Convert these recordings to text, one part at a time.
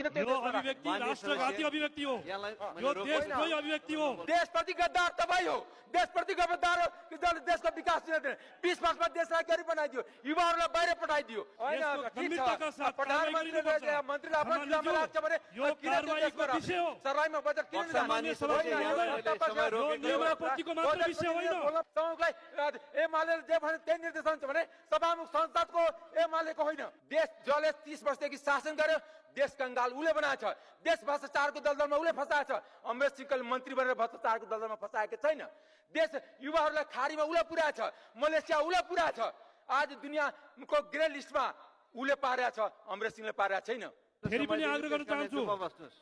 यो अभिव्यक्ति राष्ट्रघाती अभिव्यक्ति हो, यो देशद्रोही अभिव्यक्ति हो। देशप्रति गद्दार तपाईँ हो, देशप्रति गद्दार हो। देशको विकास 20 वर्षमा देशलाई गरी बनाइदियो, युवाहरूलाई बाहिर पठाइदियो। मन्त्रीले आफ्नो जिल्लामा लाग्छ भने यो कारबाहीको विषय हो, सराईमा बजेट किन नियमावलीको मात्र विषय होइन। सबैलाई एमाले जे भने त्यही निर्देशन छ भने सभामुख संसदको एमालेको होइन। देश जसले 30 वर्षदेखि शासन गर्यो, देश कंगाल उले बनाएको छ, देश भ्रष्टाचारको दलदलमा उले फसाएको छ। अमरेश सिंहले मन्त्री बनेर भ्रष्टाचारको दलदलमा फसाएको छैन। देश युवाहरूलाई खाडीमा उले पुर्याएको छ, मलेसिया उले पुर्याएको छ। आज दुनियाँको ग्रे लिस्टमा उले पारेको छ, अमरेश सिंहले पारेको छैन। फेरि पनि आग्रह गर्न चाहन्छु,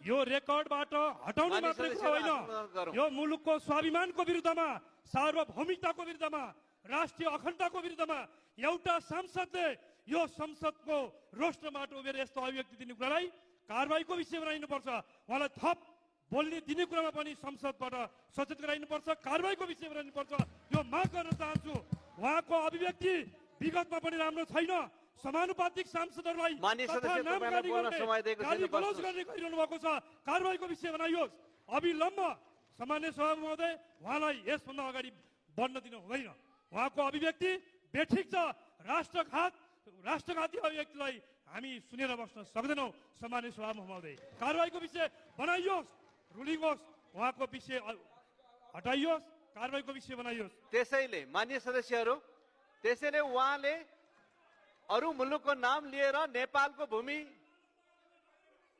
यो रेकर्डबाट हटाउनु मात्रै कुरा होइन, यो मुलुकको स्वाभिमानको विरुद्धमा, सार्वभौमिकताको विरुद्धमा, राष्ट्रिय अखण्डताको विरुद्धमा एउटा सांसदले यो संसदको रोस्टरबाट उभिएर यस्तो अभिव्यक्ति दिने कुरालाई कारबाहीको विषय बनाइनुपर्छ। उहाँलाई थप बोल्ने दिने कुरामा पनि संसदबाट सचेत गराइनुपर्छ, कारबाहीको विषय बनाइनुपर्छ। यो माग गर्न चाहन्छु। उहाँको अभिव्यक्ति विगतमा पनि राम्रो छैन। समानुपातिक सांसदहरूलाई गाली गलौज गर्ने गरिरहनु भएको छ। कारबाहीको विषय बनाइयोस् अविलम्ब। सामान्य सभामुख महोदय, उहाँलाई यसभन्दा अगाडि बढ्न दिनु हुँदैन। उहाँको अभिव्यक्ति बेठिक छ। राष्ट्रघाती अभिव्यक्तिलाई हामी सुनेर बस्न सक्दैनौँ। सामान्य सभामुख महोदय, कारबाहीको विषय बनाइयोस्, रुलिङ होस्, उहाँको विषय हटाइयोस्, कारबाहीको विषय बनाइयोस्। त्यसैले माननीय सदस्यहरू, त्यसैले उहाँले अरू मुलुकको नाम लिएर नेपालको भूमि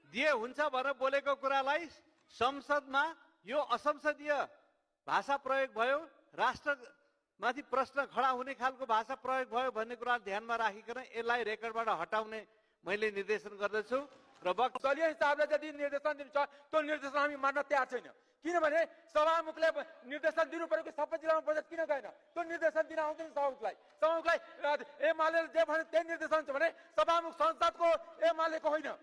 दिए हुन्छ भनेर बोलेको कुरालाई संसदमा यो असंसदीय भाषा प्रयोग भयो, राष्ट्रमाथि प्रश्न खडा हुने खालको भाषा प्रयोग भयो भन्ने कुरा ध्यानमा राखिकन यसलाई रेकर्डबाट हटाउने मैले निर्देशन गर्दछु। र दलीय हिसाबले यदि निर्देशन दिनु छ, त्यो निर्देशन हामी मान्न तयार छैन। किनभने सभामुखले निर्देशन दिनु पर्यो कि सबै जिल्लामा बजेट किन गएन, त्यो निर्देशन दिन आउँदैन सभामुखलाई। सभामुखलाई एमाले जे भने त्यही निर्देशन छ भने सभामुख संसदको एमालेको होइन।